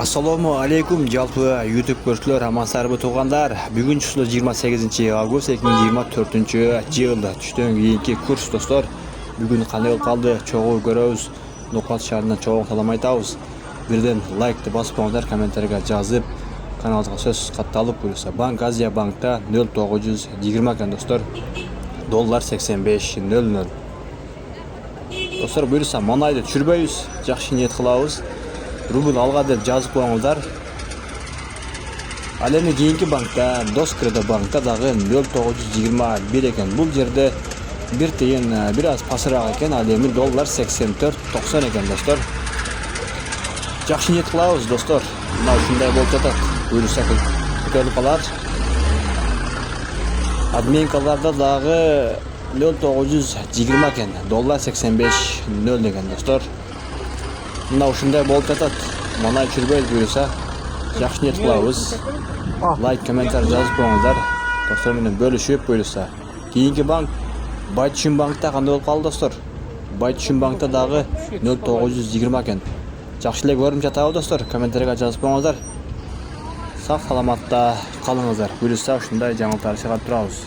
Assalomu alaykum жалпы YouTube көршілер, амансыздарбы туғандар. Бүгін число 28 август 2024 жыл. Түштөн кийинки курс достор. Бүгін кандай болуп калды? Чогуу көрөбүз. Нокат шаарынан чогуу салам айтабыз. Бирден лайкты басып коюңдар, комментарийге жазып, каналга сөз катталып буюрса. Банк Азия банкта 0920 экен достор. Доллар 85.00. Достор, буюрса манайды түшүрбөйбүз, жакшы ниет кылабыз. Рубль алга деп жазып коюңуздар. Ал эми кийинки банкта, Доскредо банкта дагы 0921 экен. Бул жерде бир тыйын бир аз пасыраак экен. Ал эми доллар 84.90 экен достор. Жакшы ниет кылабыз достор. Мына ушундай болуп жатат. Буюрса көтөрүлүп калар. Обменкаларда дагы 0920 экен. Доллар 85.00 экен достор. Мына ушундай болуп жатат. Мана чүрбөйт буюрса, жакшы ниет кылабыз. Лайк, комментарий жазып коюңуздар. Достор менен бөлүшүп буюрса. Кийинки банк Байтүшүн банкта кандай болуп калды достор? Байтүшүн банкта дагы 0920 экен. Жакшы эле көрүнүп жатабы достор? Комментарийге жазып коюңуздар. Сак саламатта калыңыздар. Буюрса ушундай жаңылыктар чыгарып турабыз.